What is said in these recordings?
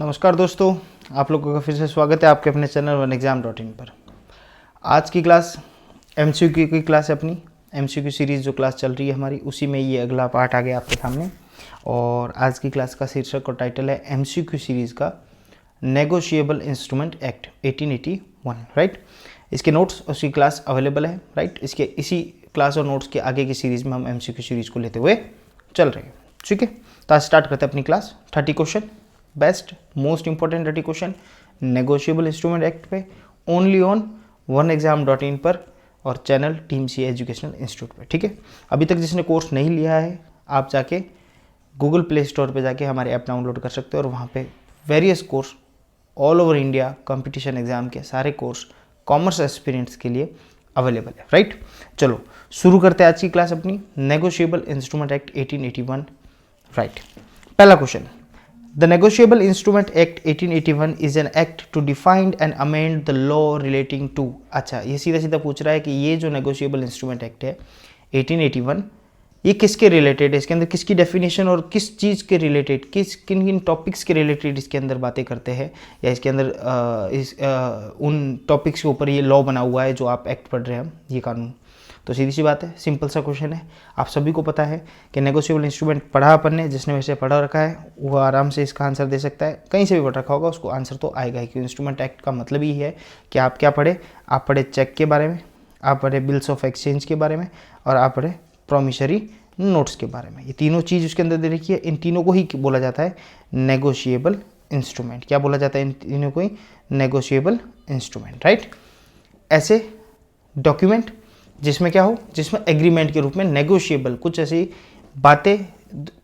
नमस्कार दोस्तों, आप लोगों का फिर से स्वागत है आपके अपने चैनल OneExam.in पर। आज की क्लास MCQ की क्लास है अपनी। MCQ सीरीज़ जो क्लास चल रही है हमारी, उसी में ये अगला पार्ट आ गया आपके सामने। और आज की क्लास का शीर्षक और टाइटल है MCQ सीरीज़ का नेगोशिएबल इंस्ट्रूमेंट एक्ट 1881, राइट। इसके नोट्स उसकी क्लास अवेलेबल है, राइट। इसके इसी क्लास और नोट्स के आगे की सीरीज़ में हम MCQ सीरीज़ को लेते हुए चल रहे हैं, ठीक है। तो आज स्टार्ट करते हैं अपनी class. 30 question, best most important 30 question negotiable instrument act पे, ओनली ऑन OneExam.in पर और चैनल टीम सी एजुकेशनल इंस्टीट्यूट पे, ठीक है। अभी तक जिसने कोर्स नहीं लिया है, आप जाके गूगल प्ले स्टोर पे जाके हमारे ऐप डाउनलोड कर सकते हो और वहाँ पे various course all over India competition exam के सारे कोर्स कॉमर्स एस्पिरेंट्स के लिए अवेलेबल है, राइट। चलो शुरू करते हैं आज की क्लास अपनी। Negotiable instrument act 1881, right. पहला question, the negotiable instrument act 1881 is an act to define and amend the law relating to. अच्छा, ये सीधा सीधा पूछ रहा है कि ये जो नेगोशिएबल इंस्ट्रूमेंट एक्ट है 1881, ये किसके रिलेटेड है, इसके अंदर किसकी डेफिनेशन और किस चीज़ के रिलेटेड, किन किन टॉपिक्स के रिलेटेड इसके अंदर बातें करते हैं, या इसके अंदर उन टॉपिक्स के ऊपर ये लॉ बना हुआ है जो आप एक्ट पढ़ रहे हैं, ये कानून। तो सीधी सी बात है, सिंपल सा क्वेश्चन है। आप सभी को पता है कि नेगोशिएबल इंस्ट्रूमेंट पढ़ा अपन ने, जिसने वैसे पढ़ा रखा है वो आराम से इसका आंसर दे सकता है। कहीं से भी पढ़ रखा होगा उसको आंसर तो आएगा ही, क्योंकि इंस्ट्रूमेंट एक्ट का मतलब ही है कि आप क्या पढ़े। आप पढ़े चेक के बारे में, आप पढ़े बिल्स ऑफ एक्सचेंज के बारे में, और आप पढ़े प्रॉमिसरी नोट्स के बारे में। ये तीनों चीज़ उसके अंदर दे रखी है। इन तीनों को ही बोला जाता है नेगोशिएबल इंस्ट्रूमेंट। क्या बोला जाता है इन तीनों को ही? Negotiable instrument, right. ऐसे डॉक्यूमेंट जिसमें क्या हो, जिसमें एग्रीमेंट के रूप में नेगोशिएबल, कुछ ऐसी बातें,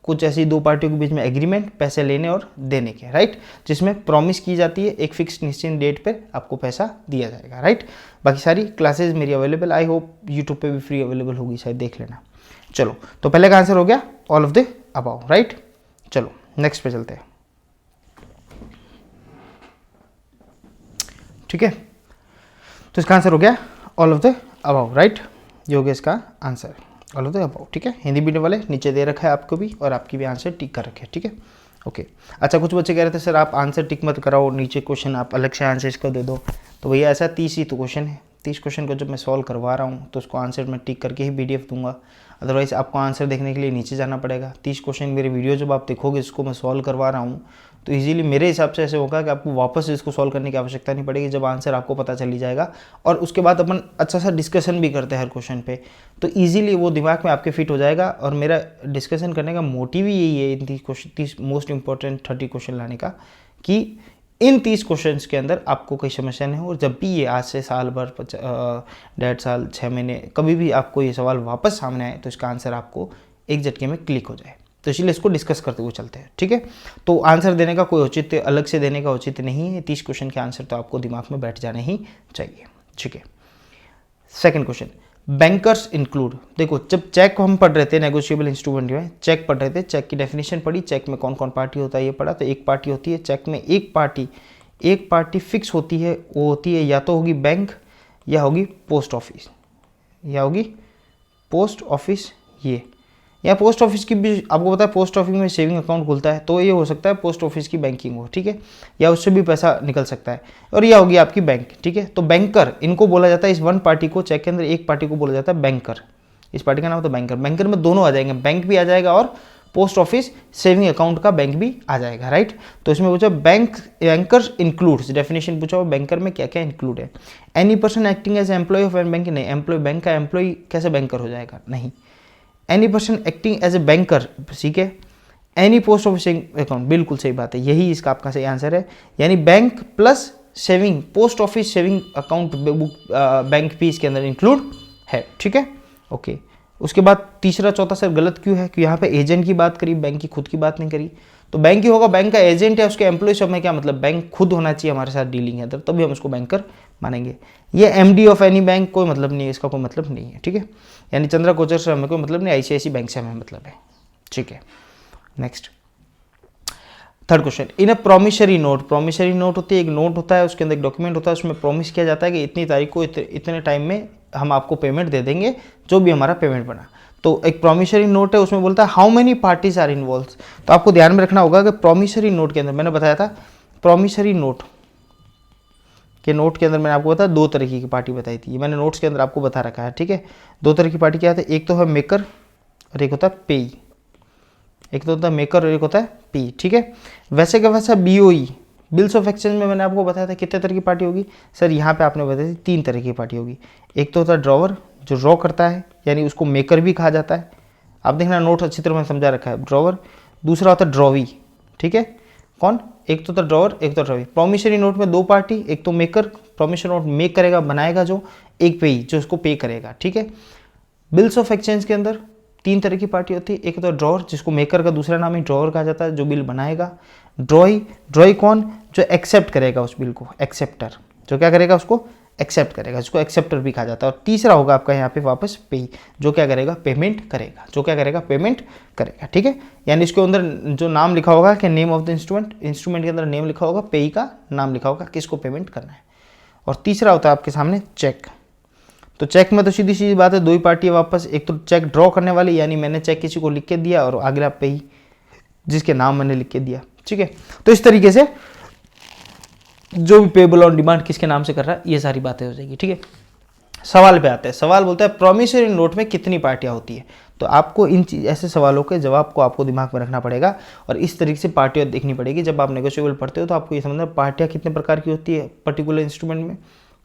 कुछ ऐसी दो पार्टियों के बीच में एग्रीमेंट, पैसे लेने और देने के, राइट। जिसमें प्रॉमिस की जाती है एक फिक्स निश्चित डेट पे आपको पैसा दिया जाएगा, राइट। बाकी सारी क्लासेस मेरी अवेलेबल, आई होप यूट्यूब पे भी फ्री अवेलेबल होगी, शायद देख लेना। चलो, तो पहले का आंसर हो गया all of the above, right. चलो नेक्स्ट पे चलते हैं, ठीक है। तो इसका आंसर हो गया all of the above, right. ये हो गया इसका answer, all of the above, ठीक है। हिंदी मीडियम वाले नीचे दे रखा है आपको भी, और आपकी भी आंसर टिक कर रखे, ठीक है, ओके। अच्छा, कुछ बच्चे कह रहे थे सर आप आंसर टिक मत कराओ, नीचे क्वेश्चन आप अलग से आंसर इसको दे दो। तो भैया ऐसा 30 ही तो क्वेश्चन है, 30 क्वेश्चन को जब मैं सॉल्व करवा रहा हूँ तो उसको आंसर मैं टिक करके ही PDF दूंगा। अदरवाइज आपको आंसर देखने के लिए नीचे जाना पड़ेगा। 30 क्वेश्चन मेरे वीडियो जब आप देखोगे, इसको मैं सॉल्व करवा रहा हूँ, तो इजीली मेरे हिसाब से ऐसे होगा कि आपको वापस इसको सॉल्व करने की आवश्यकता नहीं पड़ेगी, जब आंसर आपको पता चली जाएगा। और उसके बाद अपन अच्छा सा डिस्कशन भी करते हैं हर क्वेश्चन पे, तो इजीली वो दिमाग में आपके फिट हो जाएगा। और मेरा डिस्कशन करने का मोटिव ही यही है इन 30 मोस्ट इंपॉर्टेंट 30 क्वेश्चन लाने का, कि इन 30 क्वेश्चंस के अंदर आपको कोई समस्या नहीं हो। और जब भी ये आज से साल भर, 1.5 साल, 6 महीने, कभी भी आपको ये सवाल वापस सामने आए, तो इसका आंसर आपको एक झटके में क्लिक हो जाए। तो इसलिए इसको डिस्कस करते हुए चलते हैं, ठीक है। तो आंसर देने का कोई औचित्य, अलग से देने का औचित्य नहीं है। 30 क्वेश्चन के आंसर तो आपको दिमाग में बैठ जाने ही चाहिए, ठीक है। Second question, bankers include. देखो, जब चेक हम पढ़ रहे थे, नेगोशिएबल इंस्ट्रूमेंट में चेक पढ़ रहे थे, चेक की डेफिनेशन पढ़ी, चेक में कौन कौन पार्टी होता है ये पढ़ा। तो एक पार्टी होती है चेक में, एक पार्टी फिक्स होती है, वो होती है या तो होगी बैंक, या होगी पोस्ट ऑफिस, या होगी पोस्ट ऑफिस। ये या पोस्ट ऑफिस की भी आपको पता है, पोस्ट ऑफिस में सेविंग अकाउंट खुलता है, तो ये हो सकता है पोस्ट ऑफिस की बैंकिंग हो, ठीक है, या उससे भी पैसा निकल सकता है। और यह होगी आपकी बैंक, ठीक है। तो बैंकर, इनको बोला जाता है, इस वन पार्टी को, चेक के अंदर एक पार्टी को बोला जाता है बैंकर। इस पार्टी का नाम होता है बैंकर। बैंकर में दोनों आ जाएंगे, बैंक भी आ जाएगा और पोस्ट ऑफिस सेविंग अकाउंट का बैंक भी आ जाएगा, राइट। तो इसमें पूछा बैंकर्स इंक्लूड्स, डेफिनेशन पूछा हुआ बैंकर में क्या क्या इंक्लूड है। Any person acting as employ of an bank, नहीं, एम्प्लॉय, बैंक का एम्प्लॉय कैसे बैंकर हो जाएगा, नहीं। Any person acting as a banker, ठीक है। एनी पोस्ट ऑफिस अकाउंट, बिल्कुल सही बात है, यही इसका आपका सही आंसर है। यानी bank plus saving, post office saving account bank भी इसके अंदर इंक्लूड है, ठीक है, ओके। उसके बाद तीसरा चौथा सर गलत क्यों है, कि यहाँ पे एजेंट की बात करी, बैंक की खुद की बात नहीं करी। तो बैंक ही होगा, बैंक का एजेंट है, उसके एम्प्लॉय सब में क्या मतलब, बैंक खुद होना चाहिए हमारे साथ डीलिंग है, तभी हम उसको बैंकर मानेंगे। ये MD ऑफ एनी बैंक कोई मतलब नहीं है, इसका कोई मतलब नहीं है, ठीक है। यानी चंद्रा कोचर से हमें कोई मतलब नहीं, ICICI बैंक से हमें मतलब है, ठीक है। नेक्स्ट, थर्ड क्वेश्चन, इन अ प्रॉमिसरी नोट। प्रॉमिसरी नोट होती है, एक नोट होता है, उसके अंदर एक डॉक्यूमेंट होता है, उसमें प्रॉमिस किया जाता है कि इतनी तारीख को इतने टाइम में हम आपको पेमेंट दे देंगे, जो भी हमारा पेमेंट बना। तो एक प्रॉमिसरी नोट है, उसमें बोलता है how many parties are involve. तो आपको ध्यान में रखना होगा कि प्रॉमिसरी नोट के अंदर मैंने बताया था प्रॉमिसरी नोट के नोट के अंदर मैंने आपको बताया दो तरीके की पार्टी बताई थी, ये मैंने नोट्स के अंदर आपको बता रखा है, ठीक है। दो तरह की पार्टी क्या है, एक तो है मेकर और एक होता है पेई, एक तो होता है मेकर और एक होता है पेई, ठीक है। वैसे का वैसा बीओई बिल्स ऑफ एक्सचेंज में मैंने आपको बताया था कितने तरह की पार्टी होगी सर, यहाँ पे आपने बताई थी 3 तरह की पार्टी होगी। एक तो होता है ड्रॉवर जो ड्रॉ करता है, यानी उसको मेकर भी कहा जाता है, आप देखना नोट अच्छी तरह मैंने समझा रखा है, ड्रॉवर। दूसरा होता है ड्रॉवी, ठीक है, कौन, एक तो था ड्रॉवर एक तो ड्रॉवी। प्रॉमिसरी नोट में 2 पार्टी, एक तो मेकर, प्रॉमिसरी नोट मेक करेगा बनाएगा जो, एक पेई जो उसको पे करेगा, ठीक है। बिल्स ऑफ एक्सचेंज के अंदर 3 तरह की पार्टी होती है, एक तो ड्रॉवर जिसको मेकर का दूसरा नाम ही ड्रॉवर कहा जाता है जो बिल बनाएगा, ड्रॉई कौन, जो एक्सेप्ट करेगा उस बिल को, एक्सेप्टर जो क्या करेगा उसको एक्सेप्ट करेगा, जिसको एक्सेप्टर भी कहा जाता है। और तीसरा होगा आपका यहाँ पे वापस पेई जो क्या करेगा पेमेंट करेगा, जो क्या करेगा पेमेंट करेगा, ठीक है। यानी इसके अंदर जो नाम लिखा होगा कि name of the instrument, instrument के अंदर नेम लिखा होगा, पेई का नाम लिखा होगा किसको पेमेंट करना है। और तीसरा होता है आपके सामने चेक। तो चेक में तो सीधी सीधी बात है, 2 ही पार्टी है वापस, एक तो चेक ड्रॉ करने वाली यानी मैंने चेक किसी को लिख के दिया और अगला पेई जिसके नाम मैंने लिख के दिया, ठीक है। तो इस तरीके से जो भी पेबल ऑन डिमांड किसके नाम से कर रहा है ये सारी बातें हो जाएगी, ठीक है। सवाल पे आते हैं, सवाल बोलता है प्रॉमिसरी नोट में कितनी पार्टियां होती है। तो आपको इन ऐसे सवालों के जवाब को आपको दिमाग में रखना पड़ेगा और इस तरीके से पार्टियां देखनी पड़ेगी। जब आप नेगोशिएबल पढ़ते हो तो आपको ये समझना पार्टियां कितने प्रकार की होती है, पर्टिकुलर इंस्ट्रूमेंट में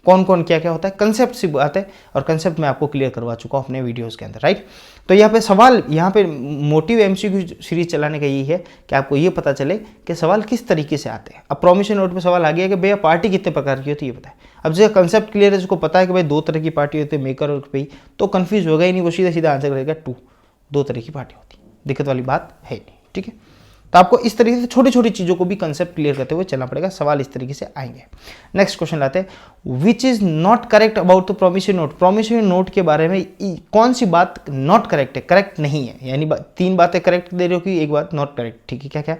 कौन कौन क्या क्या होता है, कंसेप्ट सी बात है और कंसेप्ट मैं आपको क्लियर करवा चुका हूँ अपने वीडियोस के अंदर, राइट। तो यहाँ पे सवाल, यहाँ पे मोटिव एमसीक्यू सीरीज चलाने का यही है कि आपको ये पता चले कि सवाल किस तरीके से आते हैं। अब प्रॉमिसरी नोट में सवाल आ गया कि भैया पार्टी कितने प्रकार की होती है ये बताए। अब जो कंसेप्ट क्लियर है, जिसको पता है कि भाई 2 तरह की पार्टी होती है मेकर और पेई, तो कंफ्यूज होगा ही नहीं, वो सीधा सीधा आंसर करेगा 2 तरह की पार्टी होती है, दिक्कत वाली बात है नहीं, ठीक है। तो आपको इस तरीके से छोटी छोटी चीज़ों को भी कंसेप्ट क्लियर करते हुए चलना पड़ेगा, सवाल इस तरीके से आएंगे। नेक्स्ट क्वेश्चन लाते हैं, which is not correct about the promissory note. Promissory note के बारे में कौन सी बात नॉट करेक्ट है, करेक्ट नहीं है, यानी 3 बातें करेक्ट दे रहे हो कि एक बात नॉट करेक्ट, ठीक है। क्या क्या,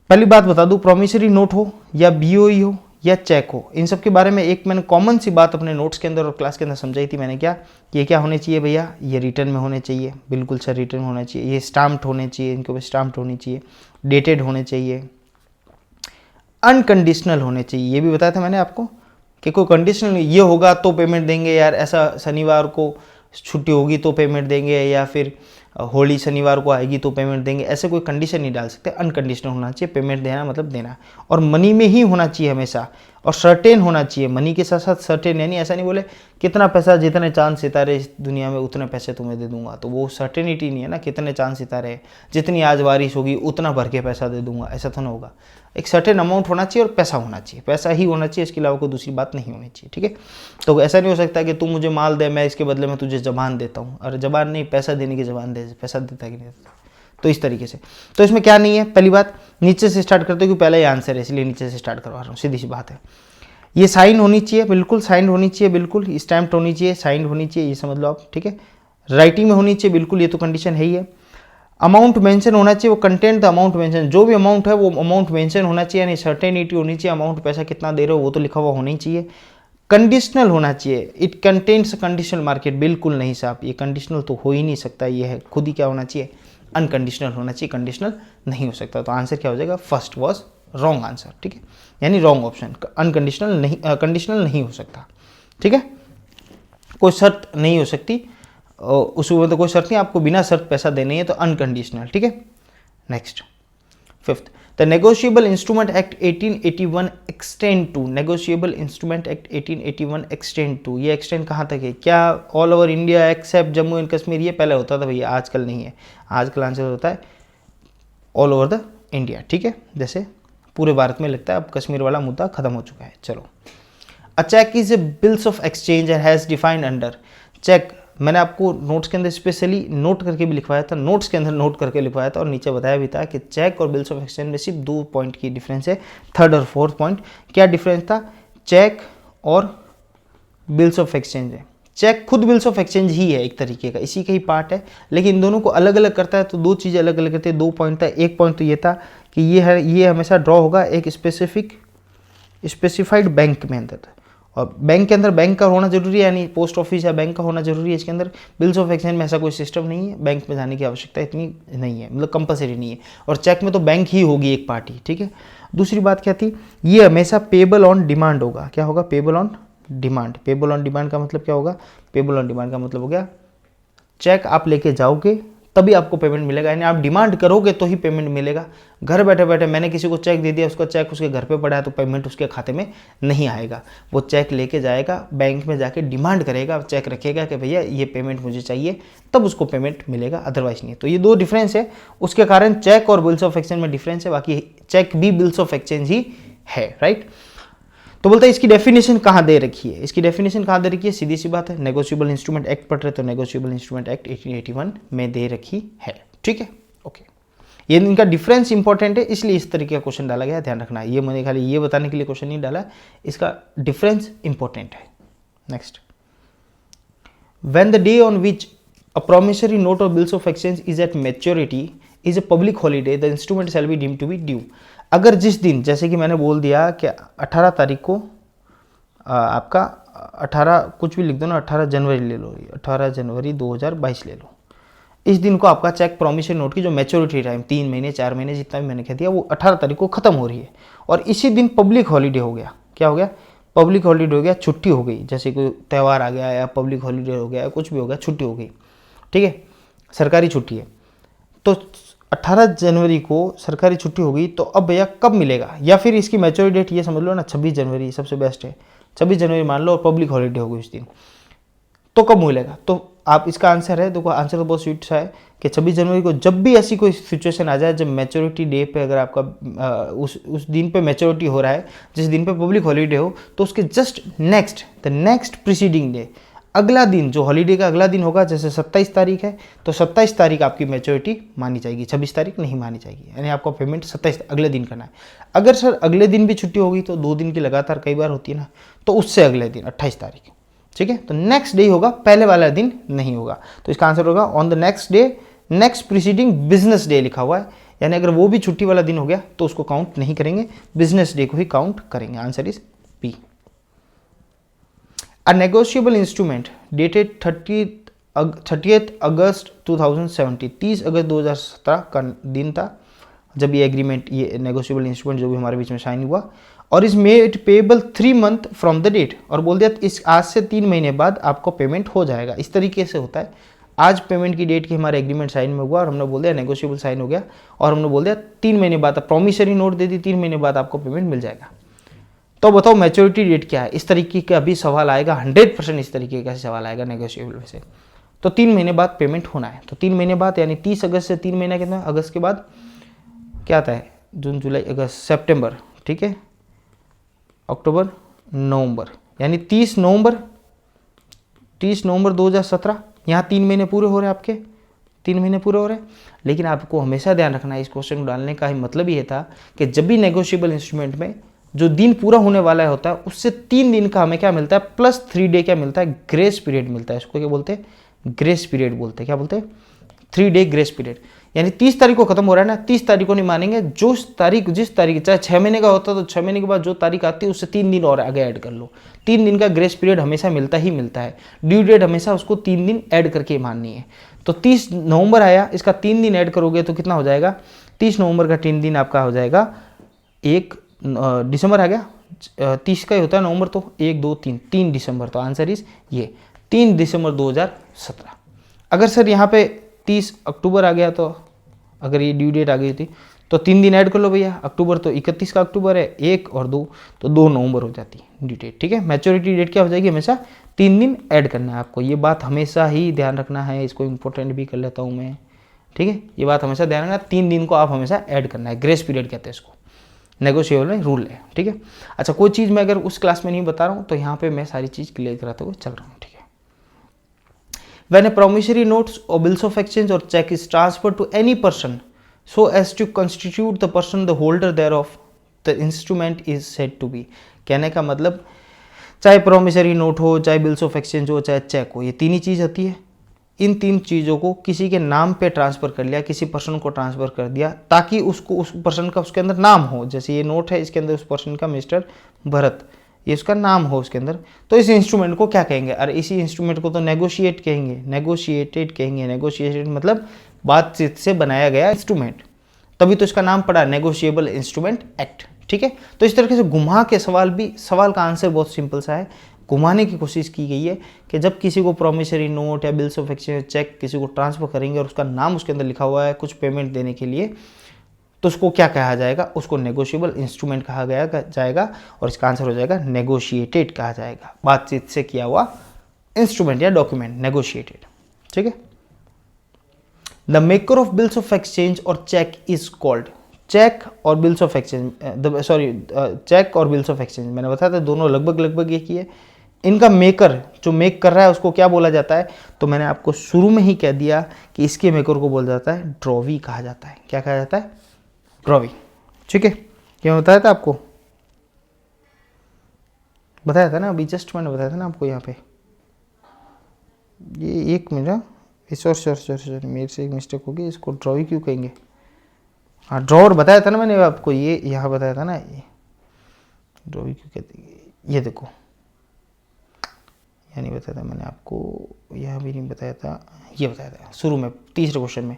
पहली बात बता दूं, प्रॉमिसरी नोट हो या बीओई हो या चेक हो, इन सब के बारे में एक मैंने कॉमन सी बात अपने नोट्स के अंदर और क्लास के अंदर समझाई थी मैंने, क्या ये क्या होने चाहिए भैया, ये रिटर्न में होने चाहिए, बिल्कुल सर रिटर्न होना चाहिए, ये स्टाम्प्ड होने चाहिए, इनके ऊपर स्टाम्प्ड होनी चाहिए, डेटेड होने चाहिए, अनकंडीशनल होने चाहिए। ये भी बताया था मैंने आपको कि कोई कंडीशनल ये होगा तो पेमेंट देंगे, यार ऐसा शनिवार को छुट्टी होगी तो पेमेंट देंगे, या फिर होली शनिवार को आएगी तो पेमेंट देंगे, ऐसे कोई कंडीशन नहीं डाल सकते। अनकंडीशनल होना चाहिए, पेमेंट देना मतलब देना, और मनी में ही होना चाहिए हमेशा, और सर्टेन होना चाहिए, मनी के साथ साथ सर्टेन, यानी ऐसा नहीं बोले कितना पैसा जितने चांद सितारे इस दुनिया में उतने पैसे तुम्हें दे दूंगा, तो वो सर्टेनिटी नहीं है ना, कितने चांद सितारे जितनी आज बारिश होगी उतना भर के पैसा दे दूंगा, ऐसा तो ना होगा। एक सर्टेन अमाउंट होना चाहिए और पैसा होना चाहिए, पैसा ही होना चाहिए, इसके अलावा कोई दूसरी बात नहीं होनी चाहिए, ठीक है। तो ऐसा नहीं हो सकता कि तू मुझे माल दे मैं इसके बदले में तुझे ज़बान देता हूँ, और ज़बान नहीं, पैसा देने की ज़बान दे, पैसा देता कि नहीं देता, तो इस तरीके से। तो इसमें क्या नहीं है, पहली बात नीचे से स्टार्ट करते हो कि पहला ही आंसर है इसलिए नीचे से स्टार्ट करवा रहा हूँ, सीधी सी बात है। ये साइन होनी चाहिए, बिल्कुल साइन होनी चाहिए, बिल्कुल स्टैम्प्ड होनी चाहिए, साइन होनी चाहिए, ये समझ लो आप, ठीक है। राइटिंग में होनी चाहिए, बिल्कुल ये तो कंडीशन है ही है। अमाउंट मेंशन होना चाहिए, वो कंटेंट द अमाउंट मेंशन, जो भी अमाउंट है वो अमाउंट मेंशन होना चाहिए, यानी सर्टेनिटी होनी चाहिए, अमाउंट पैसा कितना दे रहे हो वो तो लिखा हुआ होना ही चाहिए। कंडीशनल होना चाहिए, इट कंटेन्स कंडीशनल मार्केट, बिल्कुल नहीं साहब, ये कंडीशनल तो हो ही नहीं सकता, ये है खुद ही क्या होना चाहिए, अनकंडीशनल होना चाहिए, कंडीशनल नहीं हो सकता। तो आंसर क्या हो जाएगा, फर्स्ट वॉज रॉन्ग आंसर, ठीक है, यानी रॉन्ग ऑप्शन, अनकंडीशनल नहीं, कंडीशनल नहीं हो सकता, ठीक है, कोई शर्त नहीं हो सकती उसमें, तो कोई शर्त नहीं, आपको बिना शर्त पैसा देने है, तो अनकंडीशनल, ठीक है। Next 5th, the negotiable instrument act 1881 extend to, negotiable instrument act 1881 extend to, ये एक्सटेंड कहाँ तक है, क्या all over India except Jammu and Kashmir, ये पहले होता था भैया, आजकल नहीं है, आजकल आंसर होता है ऑल ओवर द इंडिया, ठीक है, जैसे पूरे भारत में लगता है, अब कश्मीर वाला मुद्दा खत्म हो चुका है। चलो, a cheque is a bills of exchange and has defined under, cheque मैंने आपको नोट्स के अंदर स्पेशली नोट करके भी लिखवाया था, नोट्स के अंदर नोट करके लिखवाया था और नीचे बताया भी था कि चेक और बिल्स ऑफ एक्सचेंज में सिर्फ 2 पॉइंट की डिफरेंस है। 3rd और 4th पॉइंट क्या डिफरेंस था, चेक और बिल्स ऑफ एक्सचेंज है। चेक खुद बिल्स ऑफ एक्सचेंज ही है एक तरीके का, इसी का ही पार्ट है, लेकिन इन दोनों को अलग अलग करता है, तो 2 चीज़ें अलग अलग करते हैं। 2 पॉइंट था, एक पॉइंट तो ये था कि ये हमेशा ड्रॉ होगा एक स्पेसिफाइड बैंक में अंदर, और बैंक के अंदर बैंक का होना जरूरी है, यानी पोस्ट ऑफिस या बैंक का होना जरूरी है। इसके अंदर बिल्स ऑफ एक्सचेंज में ऐसा कोई सिस्टम नहीं है, बैंक में जाने की आवश्यकता इतनी नहीं है, मतलब कंपलसरी नहीं है। और चेक में तो बैंक ही होगी एक पार्टी, ठीक है। दूसरी बात क्या थी, ये हमेशा पेबल ऑन डिमांड होगा। क्या होगा? Payable on demand. Payable on demand का मतलब क्या होगा? पेबल ऑन डिमांड का मतलब हो गया चेक आप लेके जाओगे तभी आपको पेमेंट मिलेगा, यानी आप डिमांड करोगे तो ही पेमेंट मिलेगा। घर बैठे बैठे मैंने किसी को चेक दे दिया, उसका चेक उसके घर पे पड़ा है, तो पेमेंट उसके खाते में नहीं आएगा। वो चेक लेके जाएगा, बैंक में जाके डिमांड करेगा, चेक रखेगा कि भैया ये पेमेंट मुझे चाहिए, तब उसको पेमेंट मिलेगा, अदरवाइज नहीं। तो ये दो डिफरेंस है, उसके कारण चेक और बिल्स ऑफ एक्सचेंज में डिफरेंस है, बाकी चेक भी बिल्स ऑफ एक्सचेंज ही है, राइट। तो बोलते हैं इसकी डेफिनेशन कहाँ दे रखी है? इसकी डेफिनेशन कहाँ दे रखी है? सीधी सी बात है, नेगोशिएबल इंस्ट्रूमेंट एक्ट पढ़ रहे तो नेगोशिएबल इंस्ट्रूमेंट एक्ट 1881 में दे रखी है, ठीक है, ओके। ये इनका डिफरेंस इंपॉर्टेंट है, इसलिए इस तरीके का क्वेश्चन डाला गया, ध्यान रखना है। ये मैंने खाली ये बताने के लिए क्वेश्चन नहीं डाला, इसका डिफरेंस इंपॉर्टेंट है। Next, when the day on which a promissory note or bills of exchange is at maturity is a public holiday, the instrument shall be deemed to be due। अगर जिस दिन, जैसे कि मैंने बोल दिया कि 18 तारीख को आपका 18 कुछ भी लिख दो ना, 18 जनवरी ले लो, 18 जनवरी 2022 ले लो, इस दिन को आपका चेक प्रॉमिसरी नोट की जो मैच्योरिटी टाइम 3 महीने 4 महीने जितना भी मैंने कह दिया, वो 18 तारीख को खत्म हो रही है, और इसी दिन पब्लिक हॉलीडे हो गया। क्या हो गया? पब्लिक हॉलीडे हो गया, छुट्टी हो गई, जैसे कोई त्यौहार आ गया या पब्लिक हॉलीडे हो गया, कुछ भी हो गया, छुट्टी हो गई, ठीक है, सरकारी छुट्टी है। तो 18 जनवरी को सरकारी छुट्टी हो गई, तो अब भैया कब मिलेगा? या फिर इसकी मैच्योरिटी डेट ये समझ लो ना, 26 जनवरी सबसे बेस्ट है, 26 जनवरी मान लो, और पब्लिक हॉलीडे हो गई उस दिन, तो कब मिलेगा? तो आप इसका आंसर है, देखो आंसर तो बहुत स्वीट सा है कि 26 जनवरी को जब भी ऐसी कोई सिचुएशन आ जाए जब मैच्योरिटी डे पे अगर आपका उस दिन पे मैच्योरिटी हो रहा है, जिस दिन पे पब्लिक हॉलीडे हो, तो उसके just next the next preceding day, अगला दिन जो हॉलीडे का अगला दिन होगा, जैसे 27 तारीख है तो 27 तारीख आपकी मैच्योरिटी मानी जाएगी, 26 तारीख नहीं मानी जाएगी, यानी आपका पेमेंट 27 अगले दिन करना है। अगर सर अगले दिन भी छुट्टी होगी तो 2 दिन की लगातार कई बार होती है ना, तो उससे अगले दिन 28 तारीख, ठीक है, तो नेक्स्ट डे होगा, पहले वाला दिन नहीं होगा। तो इसका आंसर होगा on the next day, next preceding business day लिखा हुआ है, यानी अगर वो भी छुट्टी वाला दिन हो गया तो उसको काउंट नहीं करेंगे, बिजनेस डे को ही काउंट करेंगे। Answer is B. A negotiable instrument dated 30th August 2017, 30 अगस्त 2017 का दिन था जब ये एग्रीमेंट, ये नेगोशिएबल इंस्ट्रूमेंट जो भी हमारे बीच में साइन हुआ, और is made payable 3 month from the date, और बोल दिया इस आज से 3 महीने बाद आपको पेमेंट हो जाएगा। इस तरीके से होता है, आज पेमेंट की डेट की हमारे एग्रीमेंट साइन में हुआ और हमने बोल दिया नेगोशिएबल साइन हो गया, और हमने बोल दिया 3 महीने बाद, प्रॉमिसरी नोट दे दी, 3 महीने बाद आपको पेमेंट मिल जाएगा। तो बताओ मैच्योरिटी डेट क्या है? इस तरीके का भी सवाल आएगा, 100% इस तरीके का सवाल आएगा नेगोशिएबल में से। तो 3 महीने बाद पेमेंट होना है, तो 3 महीने बाद यानी 30 अगस्त से 3 महीना कितना, अगस्त के बाद क्या आता है, जून जुलाई अगस्त सितंबर, ठीक है, अक्टूबर नवंबर, यानी 30 नवंबर 2017, यहाँ 3 महीने पूरे हो रहे हैं, आपके 3 महीने पूरे हो रहे हैं। लेकिन आपको हमेशा ध्यान रखना है, इस क्वेश्चन को डालने का ही मतलब ये था कि जब भी नेगोशिएबल इंस्ट्रूमेंट में जो दिन पूरा होने वाला होता है उससे 3 दिन का हमें क्या मिलता है, प्लस 3 डे क्या मिलता है, ग्रेस पीरियड मिलता है। इसको क्या बोलते हैं? ग्रेस पीरियड बोलते हैं। क्या बोलते हैं? 3 डे ग्रेस पीरियड। यानी 30 तारीख को खत्म हो रहा है ना, 30 तारीख को नहीं मानेंगे, जिस तारीख चाहे 6 महीने का होता है तो 6 महीने के बाद जो तारीख आती है उससे 3 दिन और आगे ऐड कर लो। 3 दिन का ग्रेस पीरियड हमेशा मिलता ही मिलता है, ड्यू डेट हमेशा उसको 3 दिन ऐड करके माननी है। तो 30 नवंबर आया, इसका 3 दिन ऐड करोगे तो कितना हो जाएगा, 30 नवंबर का 3 दिन आपका हो जाएगा 1 दिसंबर आ गया, 30 का ही होता है नवंबर, तो 1 2 3 दिसंबर। तो आंसर इज ये 3 दिसंबर 2017। अगर सर यहाँ पे 30 अक्टूबर आ गया, तो अगर ये ड्यू डेट आ गई थी तो 3 दिन ऐड कर लो भैया, अक्टूबर तो 31 का अक्टूबर है, 1 और 2 तो 2 नवंबर हो जाती है ड्यू डेट, ठीक है। मैच्योरिटी डेट क्या हो जाएगी, हमेशा 3 दिन ऐड करना है आपको, ये बात हमेशा ही ध्यान रखना है, इसको इंपॉर्टेंट भी कर लेता हूँ मैं, ठीक है, ये बात हमेशा ध्यान रखना, 3 दिन को आप हमेशा ऐड करना है, ग्रेस पीरियड कहते हैं इसको, नेगोशिएबल में रूल है, ठीक है। अच्छा, कोई चीज़ मैं अगर उस क्लास में नहीं बता रहा हूँ तो यहाँ पे मैं सारी चीज़ क्लियर कराते हुए चल रहा हूँ, ठीक है। When a promissory notes or bills of exchange or check is transferred to any person so as to constitute the person the holder thereof, the instrument is said to be। कहने का मतलब चाहे प्रॉमिसरी नोट हो, चाहे bills of exchange हो, चाहे check हो, ये 3 ही चीज़ होती है। इन 3 चीज़ों को किसी के नाम पे ट्रांसफ़र कर लिया, किसी पर्सन को ट्रांसफ़र कर दिया, ताकि उसको उस पर्सन का उसके अंदर नाम हो। जैसे ये नोट है, इसके अंदर उस पर्सन का मिस्टर भरत, ये उसका नाम हो उसके अंदर, तो इस इंस्ट्रूमेंट को क्या कहेंगे? अरे इसी इंस्ट्रूमेंट को तो नेगोशिएट कहेंगे, नेगोशिएटेड कहेंगे। नेगोशिएटेड मतलब बातचीत से बनाया गया इंस्ट्रूमेंट, तभी तो इसका नाम पड़ा नेगोशिएबल इंस्ट्रूमेंट एक्ट। ठीक है, तो इस तरीके से घुमा के सवाल का आंसर बहुत सिंपल सा है। घुमाने की कोशिश की गई है कि जब किसी को प्रॉमिसरी नोट या बिल्स ऑफ एक्सचेंज चेक किसी को ट्रांसफर करेंगे और उसका नाम उसके अंदर लिखा हुआ है कुछ पेमेंट देने के लिए, तो उसको क्या कहा जाएगा? उसको नेगोशिएबल इंस्ट्रूमेंट कहा जाएगा और इसका आंसर हो जाएगा नेगोशिएटेड कहा जाएगा। बातचीत से किया हुआ इंस्ट्रूमेंट या डॉक्यूमेंट नेगोशिएटेड। ठीक है, the maker of bills of exchange और चेक इज कॉल्ड। चेक और बिल्स ऑफ एक्सचेंज, चेक और बिल्स ऑफ एक्सचेंज मैंने बताया था दोनों लगभग एक ही है। इनका मेकर जो मेक कर रहा है उसको क्या बोला जाता है? तो मैंने आपको शुरू में ही कह दिया कि इसके मेकर को बोला जाता है ड्रॉवी कहा जाता है। क्या कहा जाता है? ड्रॉवी। ठीक है, क्या बताया था आपको? बताया था ना अभी, जस्ट मैंने बताया था ना आपको यहाँ पे। ये एक मिनट, सॉरी मेरे से एक मिस्टेक होगी। इसको ड्रॉवी क्यों कहेंगे? हाँ, ड्रॉवर बताया था ना मैंने आपको, ये यहाँ बताया था ना, ये ड्रॉवी क्यों कहते हैं? ये देखो, यहाँ नहीं बताया था मैंने आपको, यहाँ भी नहीं बताया था, ये बताया था शुरू में तीसरे क्वेश्चन में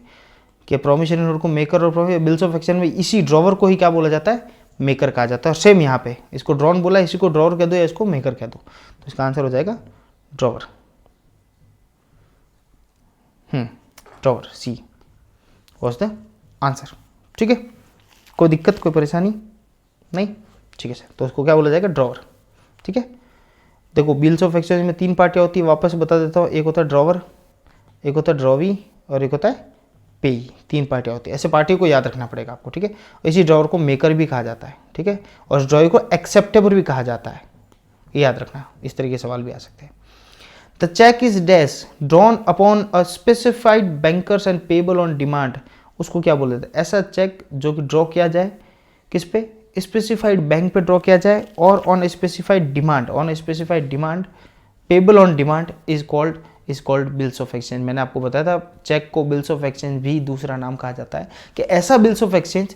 कि प्रॉमिसरी नोट को मेकर और बिल्स ऑफ एक्सचेंज में इसी ड्रॉवर को ही क्या बोला जाता है? मेकर कहा जाता है। और सेम यहाँ पे इसको ड्रॉन बोला, इसी को ड्रॉवर कह दो या इसको मेकर कह दो, तो इसका आंसर हो जाएगा drawer. Drawer, C was the answer. ठीक है, कोई दिक्कत कोई परेशानी नहीं? ठीक है सर, तो उसको क्या बोला जाएगा? ड्रॉवर। ठीक है, देखो बिल्स ऑफ एक्सचेंज में 3 पार्टियाँ होती है, वापस बता देता हूँ। एक होता है ड्रॉवर, एक होता है ड्रॉवी और एक होता है पेई। 3 पार्टियाँ होती है, ऐसे पार्टियों को याद रखना पड़ेगा आपको। ठीक है, इसी ड्रॉवर को मेकर भी कहा जाता है। ठीक है, और ड्रॉवी को एक्सेप्टेबल भी कहा जाता है, ये याद रखना। इस तरह के सवाल भी आ सकते हैं। The cheque is dash drawn upon a specified bankers and payable on demand. उसको क्या बोल देते हैं? ऐसा चेक जो कि ड्रॉ किया जाए किस पे? स्पेसिफाइड बैंक पे ड्रॉ किया जाए और on specified demand, payable on demand is called bills of exchange. मैंने आपको बताया था चेक को बिल्स ऑफ एक्सचेंज भी दूसरा नाम कहा जाता है कि ऐसा बिल्स ऑफ एक्सचेंज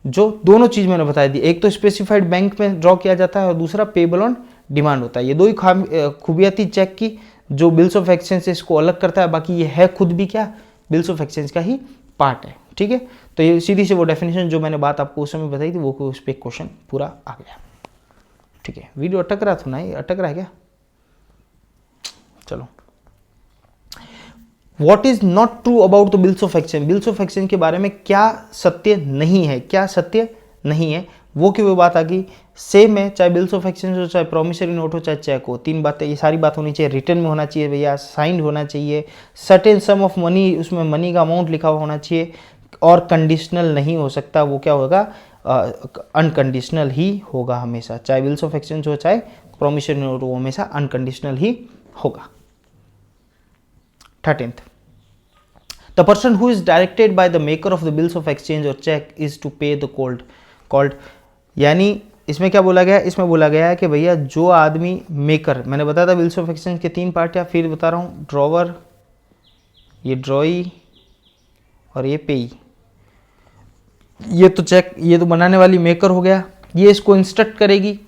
जो दोनों चीज मैंने बता दी, एक तो स्पेसिफाइड बैंक में ड्रॉ किया जाता है और दूसरा पेबल ऑन डिमांड होता है। ये दो ही खूबियाँ थी चेक की जो बिल्स ऑफ एक्सचेंज से इसको अलग करता है। बाकी ये है खुद भी क्या? बिल्स ऑफ एक्सचेंज का ही पार्ट है। ठीक है, तो ये सीधी से वो डेफिनेशन जो मैंने बात आपको उस समय बताई थी वो उस पर क्वेश्चन पूरा आ गया। ठीक है, वीडियो अटक रहा था ना, ये अटक रहा है क्या? चलो, what is not true about the bills of exchange. Bills of exchange के बारे में क्या सत्य नहीं है, क्या सत्य नहीं है, वो की वो बात आ गई। सेम है, चाहे बिल्स ऑफ एक्सचेंज हो, चाहे प्रॉमिसरी नोट हो, चाहे चेक हो। 3 बातें, ये सारी बात होनी चाहिए। रिटर्न में होना चाहिए भैया, साइंड होना चाहिए, सर्टेन सम ऑफ मनी, उसमें मनी का अमाउंट लिखा हुआ होना चाहिए, और कंडीशनल नहीं हो सकता। वो क्या होगा? अनकंडीशनल ही होगा हमेशा। चाहे बिल्स ऑफ एक्सचेंज हो चाहे प्रॉमिसरी नोट हो, हमेशा अनकंडीशनल ही होगा। 13th, the person who is directed by the maker of the bills of exchange or check is to pay the called। यानी इसमें क्या बोला गया? इसमें बोला गया है कि भैया जो आदमी मेकर, मैंने बताया था बिल्स ऑफ एक्सचेंज के 3 पार्ट, या फिर बता रहा हूँ, ड्रॉवर, ये ड्रॉई और ये पेई। ये तो चेक, ये तो बनाने वाली मेकर हो गया, ये इसको इंस्ट्रक्ट करेगी,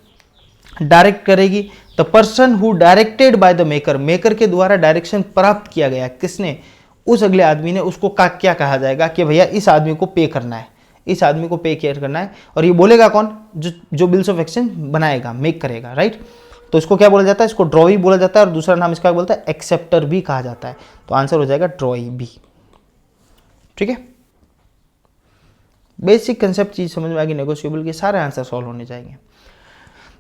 डायरेक्ट करेगी। The person who directed by the maker, maker के द्वारा डायरेक्शन प्राप्त किया गया, किसने? उस अगले आदमी ने। उसको क्या कहा जाएगा कि भैया इस आदमी को पे करना है, इस आदमी को पे केयर करना है। और ये बोलेगा कौन? जो बिल्स ऑफ एक्सचेंज बनाएगा, मेक करेगा, राइट। तो इसको क्या बोला जाता है? इसको ड्रॉवी बोला जाता है, और दूसरा नाम इसका बोलता है एक्सेप्टर भी कहा जाता है। तो आंसर हो जाएगा ड्रॉई बी। ठीक है, बेसिक कंसेप्ट चीज समझ में आ गई। नेगोशिएबल के सारे आंसर सॉल्व होने जाएंगे।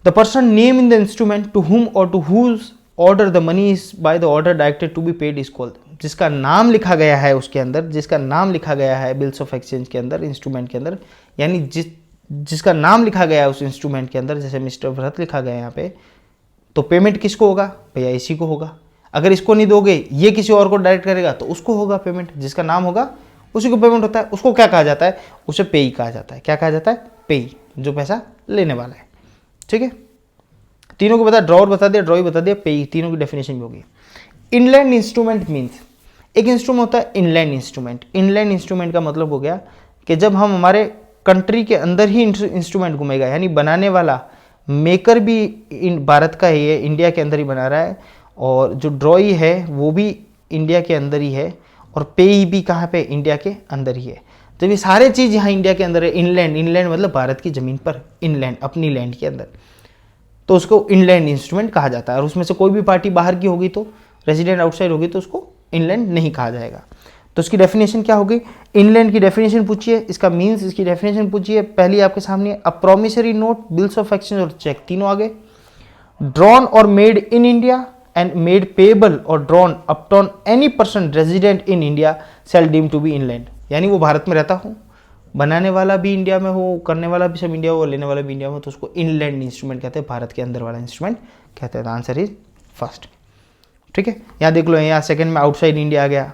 The person name in the instrument to whom or to whose order the money is by the order directed to be paid is called. जिसका नाम लिखा गया है उसके अंदर, जिसका नाम लिखा गया है बिल्स ऑफ एक्सचेंज के अंदर, इंस्ट्रूमेंट के अंदर, यानी जिसका नाम लिखा गया है उस इंस्ट्रूमेंट के अंदर, जैसे मिस्टर भरत लिखा गया है यहाँ पे, तो पेमेंट किसको होगा? भैया इसी को होगा। अगर इसको नहीं दोगे, ये किसी और को डायरेक्ट करेगा, तो उसको होगा पेमेंट। जिसका नाम होगा उसी को पेमेंट होता है। उसको क्या कहा जाता है? उसे पेई कहा जाता है। क्या कहा जाता है? पेई, जो पैसा लेने वाला है। ठीक है, तीनों को बता, ड्रॉवर बता दिया, ड्रॉई बता दिया, पेई, तीनों की डेफिनेशन भी होगी। इनलैंड इंस्ट्रूमेंट मीन्स, एक इंस्ट्रूमेंट होता है इनलैंड इंस्ट्रूमेंट। इनलैंड इंस्ट्रूमेंट का मतलब हो गया कि जब हम हमारे कंट्री के अंदर ही इंस्ट्रूमेंट घूमेगा, यानी बनाने वाला मेकर भी भारत का ही है, इंडिया के अंदर ही बना रहा है, और जो ड्रॉई है वो भी इंडिया के अंदर ही है, और पेई भी कहाँ पे, इंडिया के अंदर ही है। तो ये सारे चीज़ यहाँ इंडिया के अंदर है। इनलैंड, इनलैंड मतलब भारत की ज़मीन पर, इनलैंड अपनी लैंड के अंदर, तो उसको इनलैंड इंस्ट्रूमेंट कहा जाता है। और उसमें से कोई भी पार्टी बाहर की होगी तो रेजिडेंट आउटसाइड होगी तो उसको इनलैंड नहीं कहा जाएगा। तो उसकी डेफिनेशन क्या होगी, इनलैंड की डेफिनेशन पूछिए, इसका मीन्स, इसकी डेफिनेशन पूछिए। पहली आपके सामने a promissory note, bills of exchange और चेक, तीनों आगे। Drawn or made in India and made payable or drawn upon any person resident in India shall deem to be inland, यानी वो भारत में रहता हो, बनाने वाला भी इंडिया में हो, करने वाला भी सब इंडिया हो, लेने वाला भी इंडिया में हो, तो उसको इनलैंड इंस्ट्रूमेंट कहते हैं, भारत के अंदर वाला इंस्ट्रूमेंट कहते हैं। Answer is first. ठीक है, यहाँ देख लो, यहाँ सेकंड में आउटसाइड इंडिया आ गया,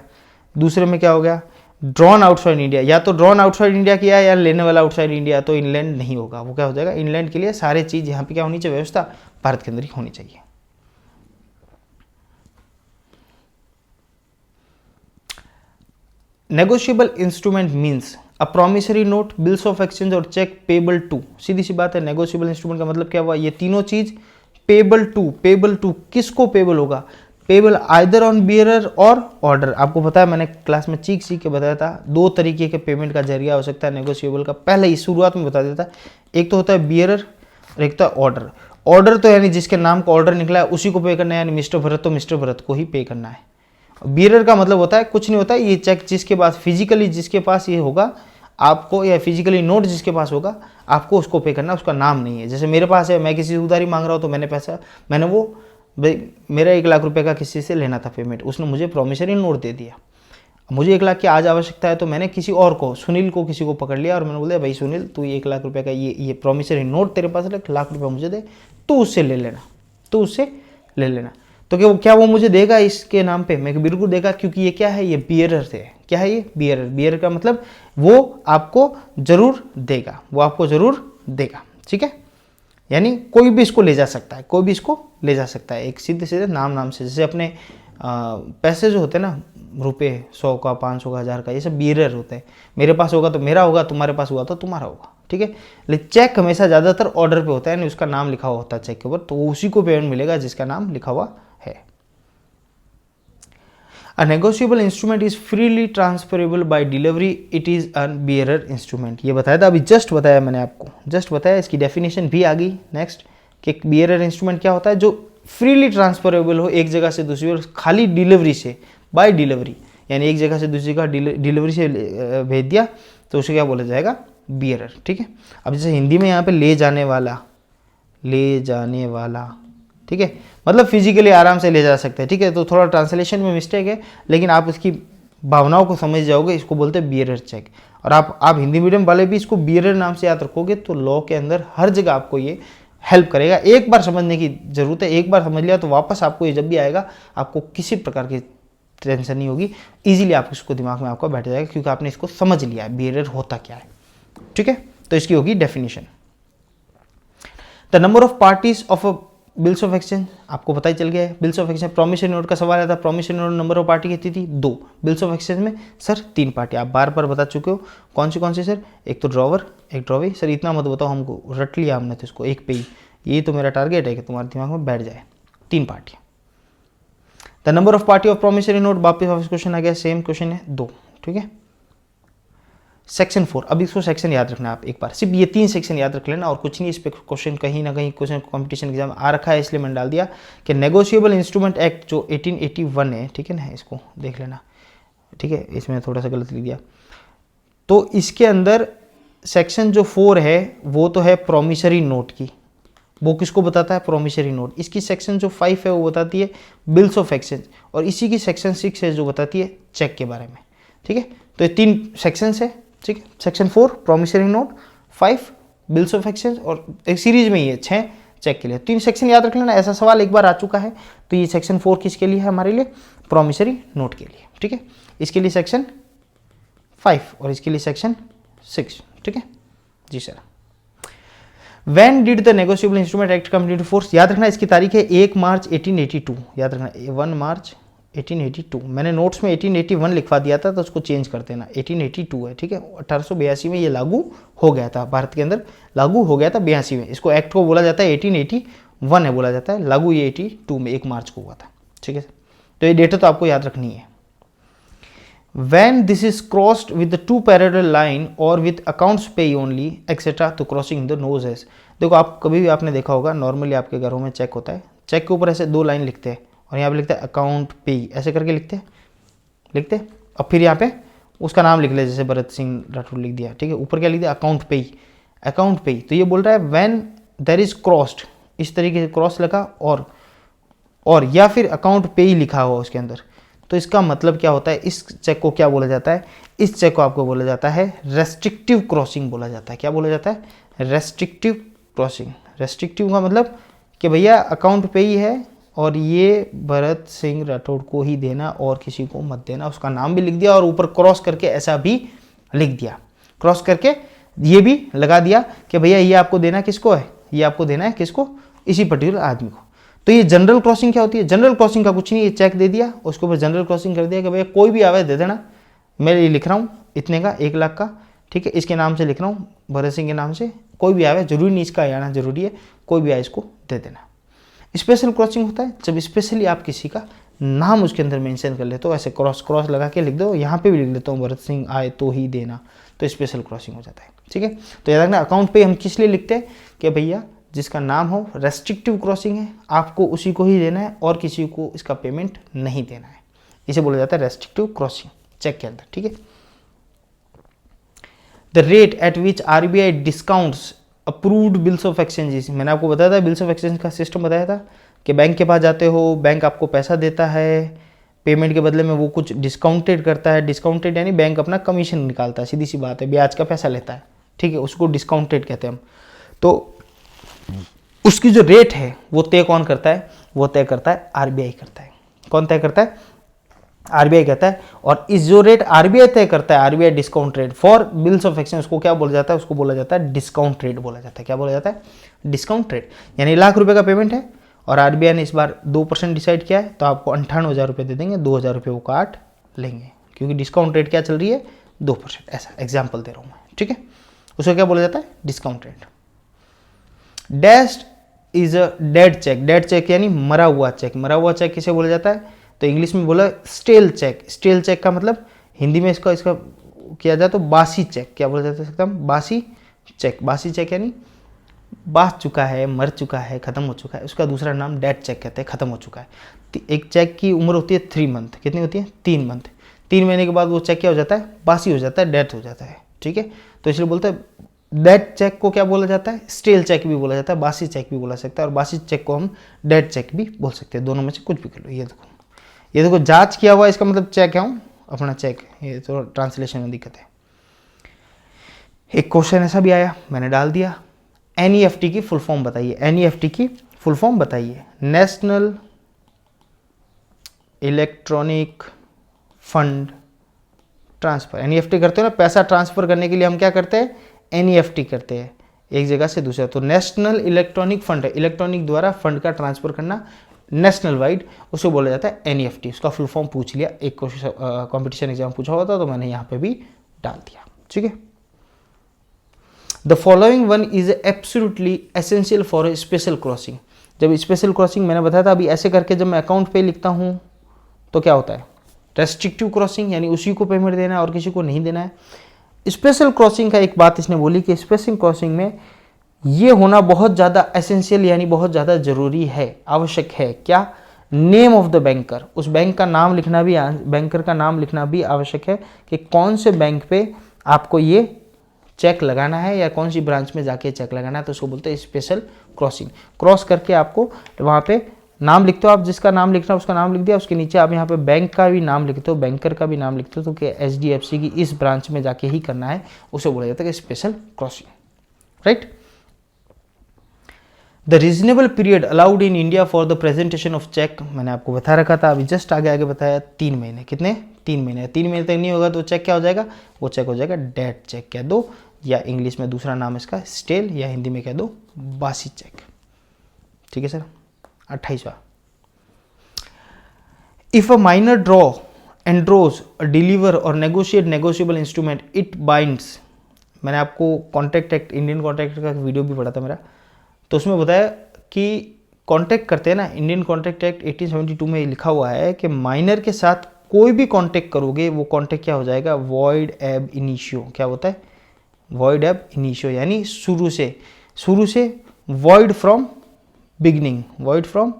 दूसरे में क्या हो गया, ड्रॉन आउटसाइड इंडिया। या तो ड्रॉन आउटसाइड इंडिया किया है या लेने वाला आउटसाइड इंडिया, तो इनलैंड नहीं होगा, वो क्या हो जाएगा, इनलैंड के लिए सारे चीज यहाँ पे क्या होनी चाहिए, व्यवस्था भारत के अंदर ही होनी चाहिए। Negotiable instrument means a promissory note, bills of exchange और चेक पेबल टू। सीधी सी बात है, नेगोशिएबल इंस्ट्रूमेंट का मतलब क्या हुआ, ये तीनों चीज पेबल टू, पेबल टू किसको पेबल होगा, पेबल आइदर ऑन बियरर और ऑर्डर। आपको पता है, मैंने क्लास में चीख के बताया था, दो तरीके के पेमेंट का जरिया हो सकता है नेगोशिएबल का, पहले ही शुरुआत में बता देता। एक तो होता है बियरर और एक तो है ऑर्डर। ऑर्डर तो यानी जिसके नाम का ऑर्डर निकला है उसी को पे करना है, यानी मिस्टर भरत तो मिस्टर भरत को ही पे करना है। बियरर का मतलब होता है कुछ नहीं होता है, ये चेक जिसके पास फिजिकली, जिसके पास ये होगा आपको, या फिजिकली नोट जिसके पास होगा आपको उसको पे करना, उसका नाम नहीं है। जैसे मेरे पास है, मैं किसी से उधारी मांग रहा हूँ तो मैंने पैसा, मैंने वो भाई मेरा 1 लाख रुपए का किसी से लेना था पेमेंट, उसने मुझे प्रॉमिसरी नोट दे दिया, मुझे 1 लाख की आज आवश्यकता है, तो मैंने किसी और को, सुनील को, किसी को पकड़ लिया और मैंने बोल दिया भाई सुनील तू 1 लाख रुपए का ये प्रॉमिसरी नोट तेरे पास, 1 लाख रुपये मुझे दे, तू उससे ले लेना, तू उससे ले लेना। तो क्या वो मुझे देगा इसके नाम पे, मैं बिल्कुल देगा, क्योंकि ये क्या है, ये बियरर से है। क्या है ये, बियरर। बियरर का मतलब वो आपको जरूर देगा, वो आपको जरूर देगा। ठीक है, यानी कोई भी इसको ले जा सकता है, कोई भी इसको ले जा सकता है, एक सीधे सीधे नाम से। जैसे अपने पैसे जो होते हैं ना, रुपए 100 का, 500 का, 1000 का, ये सब बियरर होते हैं। मेरे पास होगा तो मेरा होगा, तुम्हारे पास हुआ तो तुम्हारा होगा। ठीक है, लेकिन चेक हमेशा ज़्यादातर ऑर्डर पे होता है, यानी उसका नाम लिखा हुआ होता है चेक के ऊपर, तो उसी को पेमेंट मिलेगा जिसका नाम लिखा हुआ है। A negotiable instrument is freely transferable by delivery. It is a bearer instrument. ये बताया था अभी, जस्ट बताया मैंने आपको, जस्ट बताया, इसकी डेफिनेशन भी आ गई। नेक्स्ट कि बियरर इंस्ट्रूमेंट क्या होता है, जो फ्रीली ट्रांसफरेबल हो एक जगह से दूसरी जगह, खाली डिलीवरी से, बाय डिलीवरी, यानी एक जगह से दूसरी जगह डिलीवरी से भेज दिया तो उसे क्या बोला जाएगा, बियरर। ठीक है, अब जैसे हिंदी में यहाँ पे ले जाने वाला, ले जाने वाला, ठीक है, मतलब फिजिकली आराम से ले जा सकते हैं। ठीक है, तो थोड़ा ट्रांसलेशन में मिस्टेक है, लेकिन आप इसकी भावनाओं को समझ जाओगे, इसको बोलते हैं बियरर चेक। और आप हिंदी मीडियम वाले भी इसको बियरर नाम से याद रखोगे तो लॉ के अंदर हर जगह आपको ये हेल्प करेगा। एक बार समझने की जरूरत है, एक बार समझ लिया तो वापस आपको ये जब भी आएगा आपको किसी प्रकार की टेंशन नहीं होगी, ईजिली आप इसको दिमाग में आपका बैठ जाएगा, क्योंकि आपने इसको समझ लिया है बियरर होता क्या है। ठीक है, तो इसकी होगी definition. The number of parties of a bills of exchange आपको पता ही चल गया है। Bills of exchange, promissory note का सवाल आया था, promissory note number of party कितनी थी, 2। बिल्स ऑफ एक्सचेंज में सर 3 पार्टी, आप बार बार बता चुके हो। कौन सी सर, एक तो ड्रॉवर, एक ड्रॉवी। सर इतना मत बताओ हमको, रट लिया हमने तो इसको एक पे ही, ये तो मेरा टारगेट है कि तुम्हारे दिमाग में बैठ जाए। 3 पार्टियाँ। The number of party of promissory note, वापिस क्वेश्चन आ गया, सेम क्वेश्चन है, 2। ठीक है, सेक्शन 4, अब इसको सेक्शन याद रखना आप एक बार, सिर्फ ये 3 सेक्शन याद रख लेना और कुछ नहीं। इस पर क्वेश्चन कहीं ना कहीं क्वेश्चन कंपटीशन एग्जाम आ रखा है, इसलिए मैंने डाल दिया कि नेगोशिएबल इंस्ट्रूमेंट एक्ट जो 1881 है, ठीक है ना, इसको देख लेना। ठीक है, इसमें थोड़ा सा गलत लिख दिया, तो इसके अंदर सेक्शन जो 4 है वो तो है प्रॉमिसरी नोट की, वो किसको बताता है, प्रॉमिसरी नोट। इसकी सेक्शन जो 5 है वो बताती है बिल्स ऑफ एक्सचेंज, और इसी की सेक्शन 6 है जो बताती है चेक के बारे में। ठीक है, तो ये 3 सेक्शन है। ठीक है, section 4 promissory note, 5 bills of exchange, और एक सीरीज में ये 6 चेक के लिए। 3 सेक्शन याद रख लेना, ऐसा सवाल एक बार आ चुका है। तो ये सेक्शन 4 किसके लिए है, हमारे लिए प्रॉमिसरी नोट के लिए। ठीक है, इसके लिए सेक्शन 5 और इसके लिए सेक्शन 6। ठीक है जी sir. When did the negotiable instrument act come into force? याद रखना इसकी तारीख है 1 मार्च 1882, याद रखना 1 मार्च 1882, मैंने नोट्स में 1881 लिखवा दिया था तो उसको चेंज कर देना, 1882 है, ठीक है। 1882 में ये लागू हो गया था, भारत के अंदर लागू हो गया था 82 में। इसको एक्ट को बोला जाता है 1881 है बोला जाता है, लागू ये 82 में 1 मार्च को हुआ था, ठीक है। तो ये डेटा तो आपको याद रखनी है। When this is crossed with the two parallel line or with accounts pay only etc तो crossing the noses। देखो आप कभी भी आपने देखा होगा, नॉर्मली आपके घरों में चेक होता है, चेक के ऊपर ऐसे 2 लाइन लिखते हैं और यहाँ पे लिखते हैं अकाउंट पे, ऐसे करके लिखते और फिर यहाँ पे उसका नाम लिख ले, जैसे भरत सिंह राठौर लिख दिया, ठीक है। ऊपर क्या लिख दिया, अकाउंट पे। तो ये बोल रहा है व्हेन देयर इज क्रॉस्ड, इस तरीके से क्रॉस लगा और या फिर अकाउंट पे ही लिखा हुआ उसके अंदर, तो इसका मतलब क्या होता है, इस चेक को क्या बोला जाता है, इस चेक को आपको बोला जाता है रेस्ट्रिक्टिव क्रॉसिंग बोला जाता है। क्या बोला जाता है, रेस्ट्रिक्टिव क्रॉसिंग। रेस्ट्रिक्टिव का मतलब कि भैया अकाउंट पे ही है और ये भरत सिंह राठौड़ को ही देना और किसी को मत देना, उसका नाम भी लिख दिया और ऊपर क्रॉस करके ऐसा भी लिख दिया, क्रॉस करके ये भी लगा दिया कि भैया ये आपको देना किसको है, ये आपको देना है किसको, इसी पर्टिकुलर आदमी को। तो ये जनरल क्रॉसिंग क्या होती है, जनरल क्रॉसिंग का कुछ नहीं, ये चेक दे दिया उसके ऊपर जनरल क्रॉसिंग कर दिया कि भैया कोई भी आवे दे देना, मैं ये लिख रहा हूँ इतने का 1 लाख का, ठीक है, इसके नाम से लिख रहा हूँ, भरत सिंह के नाम से, कोई भी आवे, जरूरी नहीं इसका आना जरूरी है, कोई भी आए इसको दे देना। स्पेशल क्रॉसिंग होता है जब स्पेशली आप किसी का नाम उसके अंदर मेंशन कर लेते हो, ऐसे क्रॉस लगा के लिख दो, यहाँ पे भी लिख देता हूँ भरत सिंह आए तो ही देना, तो स्पेशल क्रॉसिंग हो जाता है, ठीक है। तो याद रखना अकाउंट पे हम किस लिए लिखते हैं कि भैया जिसका नाम हो, रेस्ट्रिक्टिव क्रॉसिंग है, आपको उसी को ही देना है और किसी को इसका पेमेंट नहीं देना है, इसे बोला जाता है रेस्ट्रिक्टिव क्रॉसिंग चेक के अंदर, ठीक है। The rate at which RBI discounts approved bills of exchanges, मैंने आपको बताया था बिल्स ऑफ एक्सचेंज का सिस्टम बताया था कि बैंक के पास जाते हो, बैंक आपको पैसा देता है, पेमेंट के बदले में वो कुछ डिस्काउंटेड करता है, डिस्काउंटेड यानी बैंक अपना कमीशन निकालता है, सीधी सी बात है, ब्याज का पैसा लेता है, ठीक है, उसको डिस्काउंटेड कहते हैं हम। तो उसकी जो रेट है वो तय कौन करता है, वो तय करता है आरबीआई करता है। कौन तय करता है, आरबीआई कहता है। और इस जो रेट आरबीआई तय करता है, RBI discount rate for bills of exchange, उसको क्या बोला जाता है, उसको बोला जाता है डिस्काउंट रेट बोला जाता है। क्या बोला जाता है, डिस्काउंट रेट। यानी 1 लाख रुपए का पेमेंट है और आरबीआई ने इस बार 2% डिसाइड किया है, तो आपको 58,000 रुपये दे देंगे, 2,000 रुपये वो काट लेंगे, क्योंकि डिस्काउंट रेट क्या चल रही है, 2%। ऐसा एग्जाम्पल दे रहा हूँ मैं, ठीक है। उसको क्या बोला जाता है, discount rate. Dashed is a dead cheque, dead cheque यानी मरा हुआ चेक। मरा हुआ चेक किसे बोला जाता है, तो इंग्लिश में बोला स्टेल चेक। स्टेल चेक का मतलब हिंदी में इसका किया जाए तो बासी चेक। क्या बोला जाता है एकदम, बासी चेक। बासी चेक यानी बास चुका है, मर चुका है, खत्म हो चुका है, उसका दूसरा नाम डेड चेक कहते हैं, खत्म हो चुका है। एक चेक की उम्र होती है 3 मंथ, कितनी होती है, 3 मंथ। 3 महीने के बाद वो चेक क्या हो जाता है, बासी हो जाता है, डेथ हो जाता है, ठीक है। तो इसलिए बोलते हैं डेड चेक को क्या बोला जाता है, स्टेल चेक भी बोला जाता है, बासी चेक भी बोला सकता है, और बासी चेक को हम डेड चेक भी बोल सकते हैं, दोनों में से कुछ भी कर लो। ये देखो जांच किया हुआ, इसका मतलब चेक है अपना चेक, ये तो ट्रांसलेशन में दिक्कत है। एक क्वेश्चन ऐसा भी आया, मैंने डाल दिया, एनईएफटी की फुल फॉर्म बताइए। एनईएफटी की फुल फॉर्म बताइए, national electronic fund transfer. NEFT करते हो ना, पैसा ट्रांसफर करने के लिए हम क्या करते हैं, एनईएफटी करते हैं, एक जगह से दूसरा। तो नेशनल इलेक्ट्रॉनिक फंड है, इलेक्ट्रॉनिक द्वारा फंड का ट्रांसफर करना नेशनल वाइड, उसको बोला जाता है एनईएफटी। उसका फुल फॉर्म पूछ लिया, एक क्वेश्चन कॉम्पिटिशन एग्जाम पूछा हुआ था तो मैंने यहाँ पे भी डाल दिया, ठीक है। The following one is absolutely essential for a special crossing. जब स्पेशल क्रॉसिंग मैंने बताया था, अभी ऐसे करके जब मैं अकाउंट पे लिखता हूँ तो क्या होता है, रेस्ट्रिक्टिव क्रॉसिंग, यानी उसी को पेमेंट देना है और किसी को नहीं देना है। स्पेशल क्रॉसिंग का एक बात इसने बोली कि स्पेशल क्रॉसिंग में ये होना बहुत ज़्यादा एसेंशियल यानी बहुत ज़्यादा ज़रूरी है, आवश्यक है। क्या, नेम ऑफ द बैंकर, उस बैंक का नाम लिखना भी, बैंकर का नाम लिखना भी आवश्यक है कि कौन से बैंक पे आपको ये चेक लगाना है या कौन सी ब्रांच में जाके चेक लगाना है, तो उसको बोलते हैं स्पेशल क्रॉसिंग। क्रॉस करके आपको वहाँ पे नाम लिखते हो, आप जिसका नाम लिखना है उसका नाम लिख दिया, उसके नीचे आप यहाँ पे बैंक का भी नाम लिखते हो, बैंकर का भी नाम लिखते हो, तो कि एचडीएफसी की इस ब्रांच में जाके ही करना है, उसे बोला जाता है कि special crossing, right. The reasonable period allowed in India for the presentation of cheque, मैंने आपको बता रखा था, अभी जस्ट आगे बताया, 3 महीने। कितने, 3 महीने। 3 महीने तक नहीं होगा तो चेक क्या हो जाएगा, वो चेक हो जाएगा डेड चेक कह दो, या इंग्लिश में दूसरा नाम इसका स्टेल, या हिंदी में कह दो बासी चेक, ठीक है सर। 28वां, if a minor draw endorse deliver or negotiate negotiable instrument it binds, मैंने आपको कॉन्ट्रैक्ट एक्ट, इंडियन कॉन्ट्रैक्ट का वीडियो भी पढ़ा था मेरा, तो उसमें बताया कि कॉन्ट्रैक्ट करते हैं ना, इंडियन कॉन्ट्रैक्ट एक्ट 1872 में लिखा हुआ है कि माइनर के साथ कोई भी कॉन्ट्रैक्ट करोगे वो कॉन्ट्रैक्ट क्या हो जाएगा, वॉइड एब इनिशियो। क्या होता है, वॉइड एब इनिशियो, यानी शुरू से void from beginning, void from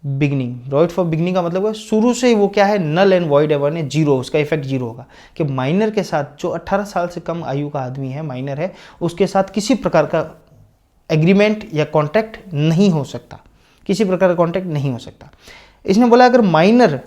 beginning. Void from beginning का मतलब है शुरू से ही वो क्या है, नल एंड वॉइड है, वन जीरो, उसका इफेक्ट जीरो होगा। कि माइनर के साथ जो 18 साल से कम आयु का आदमी है, माइनर है, उसके साथ किसी प्रकार का एग्रीमेंट या कॉन्ट्रैक्ट नहीं हो सकता, किसी प्रकार का कॉन्ट्रैक्ट नहीं हो सकता। इसने बोला अगर माइनर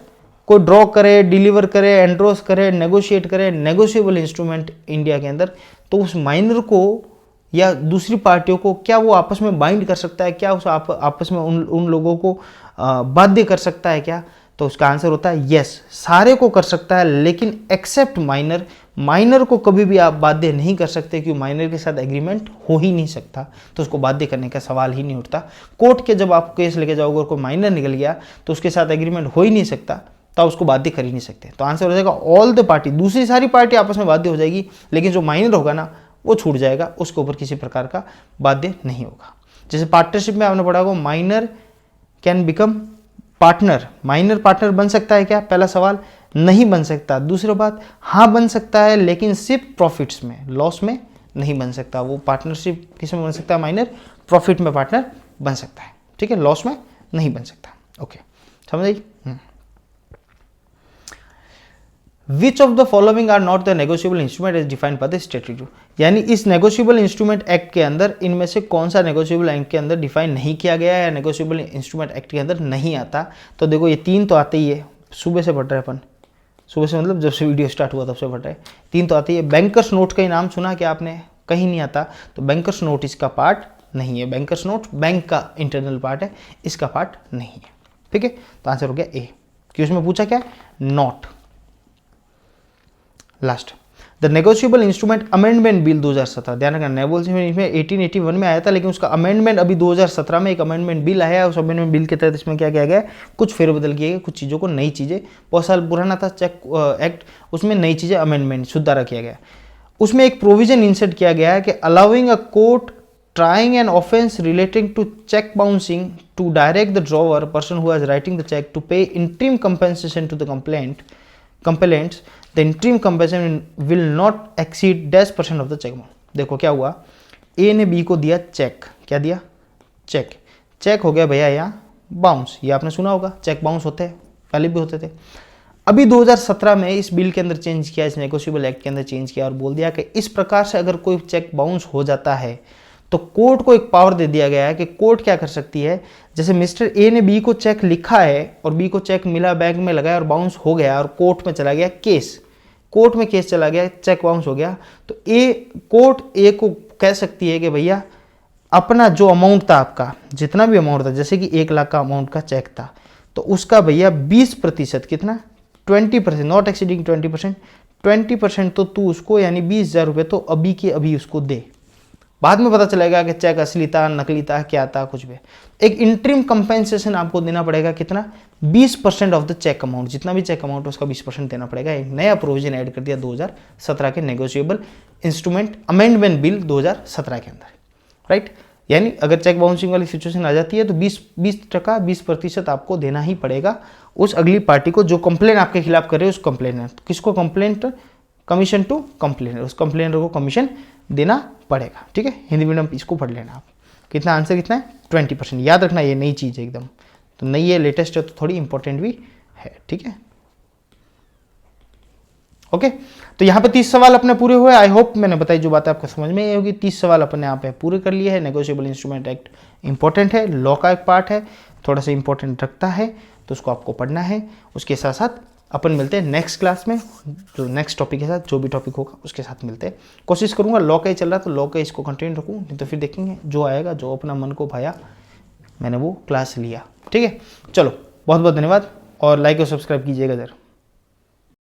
को ड्रॉ करे, डिलीवर करे, एंड्रोस करे, नेगोशिएट करे नेगोशिएबल इंस्ट्रूमेंट इंडिया के अंदर, तो उस माइनर को या दूसरी पार्टियों को क्या वो आपस में बाइंड कर सकता है, क्या उस आपस में उन लोगों को बाध्य कर सकता है क्या? तो उसका आंसर होता है यस, सारे को कर सकता है, लेकिन एक्सेप्ट माइनर, माइनर को कभी भी आप बाध्य नहीं कर सकते, क्योंकि माइनर के साथ एग्रीमेंट हो ही नहीं सकता, तो उसको बाध्य करने का सवाल ही नहीं उठता। कोर्ट के जब आप केस लेके जाओगे और कोई माइनर निकल गया तो उसके साथ एग्रीमेंट हो ही नहीं सकता, तो उसको बाध्य कर ही नहीं सकते। तो आंसर हो जाएगा ऑल द पार्टी, दूसरी सारी पार्टी आपस में बाध्य हो जाएगी, लेकिन जो माइनर होगा ना वो छूट जाएगा, उसके ऊपर किसी प्रकार का बाध्य नहीं होगा। जैसे पार्टनरशिप में आपने पढ़ा होगा minor can become partner, minor partner बन सकता है क्या? पहला सवाल, नहीं बन सकता। दूसरी बात, हाँ बन सकता है, लेकिन सिर्फ प्रॉफिट्स में, लॉस में नहीं बन सकता। वो पार्टनरशिप किस में बन सकता है? माइनर प्रॉफिट में पार्टनर बन सकता है, ठीक है, लॉस में नहीं बन सकता। ओके, समझ आई? Which of the following are not the negotiable instrument as defined by the statute, यानी इस नेगोशिएबल इंस्ट्रूमेंट एक्ट के अंदर इनमें से कौन सा नेगोशिएबल एक्ट के अंदर डिफाइन नहीं किया गया है या नेगोशिएबल इंस्ट्रूमेंट एक्ट के अंदर नहीं आता। तो देखो ये तीन तो आते ही है, सुबह से पढ़ रहे हैं अपन, सुबह से मतलब जब से वीडियो स्टार्ट हुआ तब से पढ़ रहे हैं, तीन तो आते ही है। बैंकर्स नोट का ही नाम सुना क्या आपने? कहीं नहीं आता, तो बैंकर्स नोट इसका पार्ट नहीं है। बैंकर्स नोट बैंक का इंटरनल पार्ट है, इसका पार्ट नहीं है, ठीक है। तो आंसर हो गया ए, कि उसमें पूछा क्या? Not. Last, the negotiable instrument amendment bill 2017, ध्यान रखना नेगोशिएबल में 1881 में आया था, लेकिन उसका अमेंडमेंट अभी 2017 में एक अमेंडमेंट बिल आया है। उस अमेंडमेंट बिल के तहत इसमें क्या किया गया? कुछ फेरबदल किए गए, कुछ चीज़ों को, नई चीज़ें, बहुत साल पुराना था चेक एक्ट, उसमें नई चीज़ें अमेंडमेंट सुधारा किया गया। उसमें एक प्रोविजन इंसर्ट किया गया है कि allowing a court trying an offense relating to check bouncing to direct the drawer, person who is writing the check, to pay interim compensation to the complainants, the interim compensation will not exceed -% of the check amount। देखो क्या हुआ, ए ने B को दिया check, क्या दिया? Check. Check हो गया भैया यहाँ बाउंस, ये आपने सुना होगा, चेक बाउंस होते हैं, पहले भी होते थे। अभी 2017 में इस बिल के अंदर चेंज किया, इस नेगोशिएबल एक्ट के अंदर चेंज किया और बोल दिया कि इस प्रकार से अगर कोई चेक बाउंस हो जाता है तो कोर्ट को एक पावर दे दिया गया है कि कोर्ट क्या कर सकती है, जैसे मिस्टर ए ने बी को चेक लिखा है और बी को चेक मिला, बैंक में लगाया और बाउंस हो गया और कोर्ट में चला गया केस, कोर्ट में केस चला गया, चेक बाउंस हो गया, तो कोर्ट ए को कह सकती है कि भैया अपना जो अमाउंट था आपका, जितना भी अमाउंट था, जैसे कि 1 लाख का अमाउंट का चेक था, तो उसका भैया 20%, कितना? 20%, नॉट एक्सीडिंग 20%, 20% तो तू उसको, यानी 20,000 रुपये तो अभी के अभी उसको दे। बाद में पता चलेगा कि चेक असली था, नकली था, क्या था, कुछ भी। एक इंटरिम कंपेंसेशन आपको देना पड़ेगा, कितना? 20% ऑफ द चेक अमाउंट, जितना भी चेक अमाउंट है उसका 20% देना पड़ेगा। एक नया प्रोविजन ऐड कर दिया 2017 के नेगोशिएबल इंस्ट्रूमेंट अमेंडमेंट बिल 2017 के अंदर, राइट। यानी अगर चेक बाउंसिंग वाली सिचुएशन आ जाती है तो 20% आपको देना ही पड़ेगा उस अगली पार्टी को जो कंप्लेन आपके खिलाफ करे, उस कंप्लेनर। किसको? कंप्लेंट, कमीशन टू कंप्लेनर, उस कंप्लेनर को कमीशन देना पड़ेगा, ठीक है। हिंदी मीडियम इसको पढ़ लेना आप। कितना आंसर कितना है? 20%। याद रखना ये नई चीज़ है एकदम, तो नई है, लेटेस्ट है, तो थोड़ी इंपॉर्टेंट भी है, ठीक है। ओके, तो यहाँ पे 30 सवाल अपने पूरे हुए। आई होप मैंने बताई जो बात आपको समझ में आई होगी। 30 सवाल अपने यहाँ पे पूरे कर लिए हैं। नेगोशिएबल इंस्ट्रूमेंट एक्ट इंपॉर्टेंट है, लॉ का एक पार्ट है, थोड़ा सा इंपॉर्टेंट रखता है, तो उसको आपको पढ़ना है। उसके साथ साथ अपन मिलते हैं नेक्स्ट क्लास में, जो नेक्स्ट टॉपिक के साथ, जो भी टॉपिक होगा उसके साथ मिलते हैं। कोशिश करूंगा, लॉ का ही चल रहा है तो लॉ का इसको कंटिन्यू रखूँ, नहीं तो फिर देखेंगे जो आएगा, जो अपना मन को भाया मैंने वो क्लास लिया, ठीक है। चलो, बहुत बहुत धन्यवाद और लाइक और सब्सक्राइब कीजिएगा जरा।